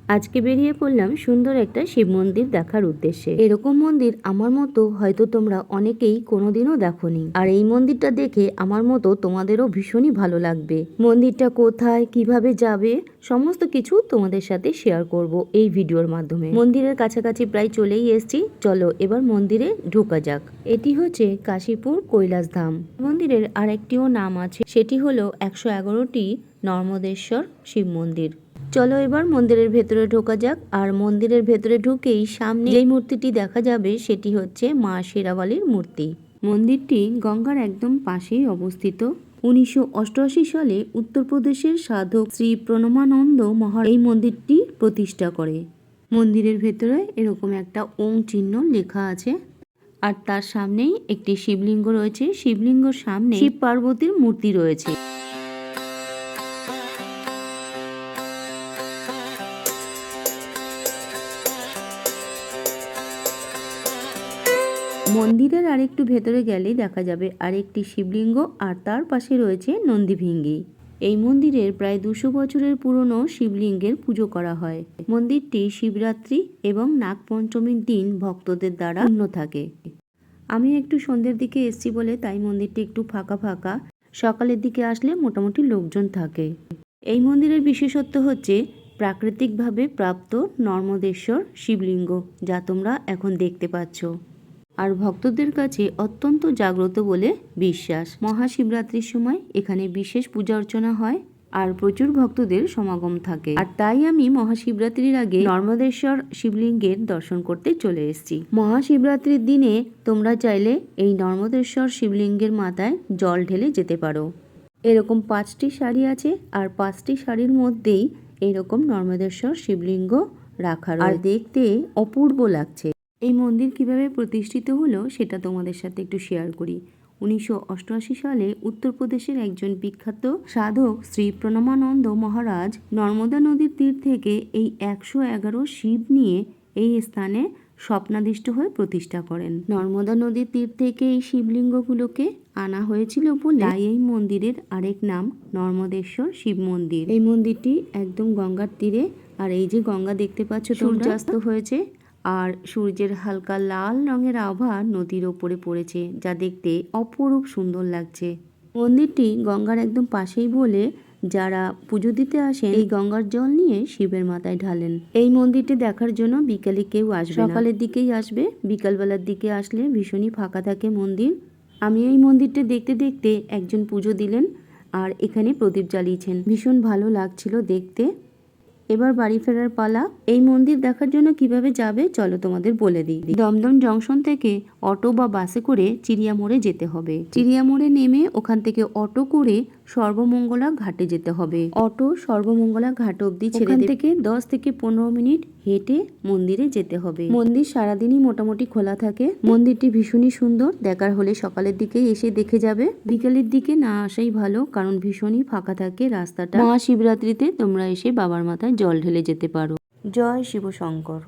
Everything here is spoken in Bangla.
আজকে বেরিয়ে পড়লাম সুন্দর একটা শিব মন্দির দেখার উদ্দেশ্যে। এরকম মন্দির আমার মতো হয়তো তোমরা অনেকেই কোনোদিনও দেখোনি, আর এই মন্দিরটা দেখে আমার মতো তোমাদেরও ভীষণই ভালো লাগবে। মন্দিরটা কোথায়, কিভাবে যাবে, সমস্ত কিছু তোমাদের সাথে শেয়ার করব এই ভিডিওর মাধ্যমে। মন্দিরের কাছাকাছি প্রায় চলেই এসেছি, চলো এবার মন্দিরে ঢোকা যাক। এটি হচ্ছে কাশীপুর কৈলাস ধাম। মন্দিরের আরেকটিও নাম আছে, সেটি হলো 111টি নর্মদেশ্বর শিব মন্দির। চলো এবার মন্দিরের ভেতরে ঢোকা যাক। আর মন্দিরের ভেতরে ঢুকেই সামনে যেই মূর্তিটি দেখা যাবে সেটি হচ্ছে মা শেরাওয়ালির মূর্তি। মন্দিরটি গঙ্গার একদম পাশেই অবস্থিত। 1988 সালে উত্তরপ্রদেশের সাধক শ্রী প্রণমানন্দ মহারাজ এই মন্দিরটি প্রতিষ্ঠা করে। মন্দিরের ভেতরে এরকম একটা ওং চিহ্ন লেখা আছে, আর তার সামনেই একটি শিবলিঙ্গ রয়েছে। শিবলিঙ্গর সামনে শিব পার্বতীর মূর্তি রয়েছে। মন্দিরের আরেকটু ভেতরে গেলেই দেখা যাবে আরেকটি শিবলিঙ্গ, আর তার পাশে রয়েছে নন্দীভিঙ্গি। এই মন্দিরের প্রায় 200 বছরের পুরনো শিবলিঙ্গের পুজো করা হয়। মন্দিরটি শিবরাত্রি এবং নাগপঞ্চমীর দিন ভক্তদের দ্বারা পূর্ণ থাকে। আমি একটু সন্ধ্যের দিকে এসেছি বলে তাই মন্দিরটি একটু ফাঁকা ফাঁকা। সকালের দিকে আসলে মোটামুটি লোকজন থাকে। এই মন্দিরের বিশেষত্ব হচ্ছে প্রাকৃতিকভাবে প্রাপ্ত নর্মদেশ্বর শিবলিঙ্গ, যা তোমরা এখন দেখতে পাচ্ছ, আর ভক্তদের কাছে অত্যন্ত জাগ্রত বলে বিশ্বাস। মহাশিবরাত্রির সময় এখানে বিশেষ পূজা অর্চনা হয় আর প্রচুর ভক্তদের সমাগম থাকে। আর তাই আমি মহাশিবরাত্রির আগে নর্মদেশ্বর শিবলিঙ্গের দর্শন করতে চলে এসেছি। মহাশিবরাত্রির দিনে তোমরা চাইলে এই নর্মদেশ্বর শিবলিঙ্গের মাথায় জল ঢেলে যেতে পারো। এরকম 5টি শাড়ি আছে, আর 5টি শাড়ির মধ্যেই এরকম নর্মদেশ্বর শিবলিঙ্গ রাখা রয়েছে, আর দেখতে অপূর্ব লাগছে। এই মন্দির কিভাবে প্রতিষ্ঠিত হলো সেটা তোমাদের সাথে একটু শেয়ার করি। 1988 সালে উত্তরপ্রদেশের একজন বিখ্যাত সাধক শ্রী প্রণমানন্দ মহারাজ নর্মদা নদীর তীর থেকে এই 111 শিব নিয়ে এই স্থানে স্বপ্নাদিষ্ট হয়ে প্রতিষ্ঠা করেন। নর্মদা নদীর তীর থেকে এই শিবলিঙ্গগুলোকে আনা হয়েছিল বলে তাই এই মন্দিরের আরেক নাম নর্মদেশ্বর শিব মন্দির। এই মন্দিরটি একদম গঙ্গার তীরে, আর এই যে গঙ্গা দেখতে পাচ্ছ, সূর্যাস্ত হয়েছে আর সূর্যের হালকা লাল রঙের আভা নদীর ওপরে পড়েছে, যা দেখতে অপরূপ সুন্দর লাগছে। মন্দিরটি গঙ্গার একদম পাশেই বলে যারা পুজো দিতে আসেন এই গঙ্গার জল নিয়ে শিবের মাথায় ঢালেন। এই মন্দিরটি দেখার জন্য বিকালে কেউ আসবে না, সকালের দিকেই আসবে। বিকালবেলার দিকে আসলে ভীষণই ফাঁকা থাকে মন্দির। আমি এই মন্দিরটি দেখতে দেখতে একজন পুজো দিলেন আর এখানে প্রদীপ জ্বালিয়েছেন, ভীষণ ভালো লাগছিল দেখতে। এবার বাড়ি ফেরার পালা। এই মন্দির দেখার জন্য কিভাবে যাবে চলো তোমাদের বলে দিই। দমদম জংশন থেকে অটো বা বাসে করে চিড়িয়ামোড়ে যেতে হবে। চিড়িয়ামোড়ে নেমে ওখান থেকে অটো করে সর্বমঙ্গলা ঘাটে যেতে হবে। অটো সর্বমঙ্গলা ঘাট অবধি ছেড়ে থেকে 10 থেকে 15 মিনিট হেঁটে মন্দিরে যেতে হবে। মন্দির সারাদিনই মোটামুটি খোলা থাকে। মন্দিরটি ভীষণই সুন্দর, দেখার হলে সকালের দিকেই এসে দেখে যাবে। বিকালের দিকে না আসাই ভালো, কারণ ভীষণই ফাঁকা থাকে রাস্তাটা। মহাশিবরাত্রিতে তোমরা এসে বাবার মাথায় জল ঢেলে যেতে পারো। জয় শিব শঙ্কর।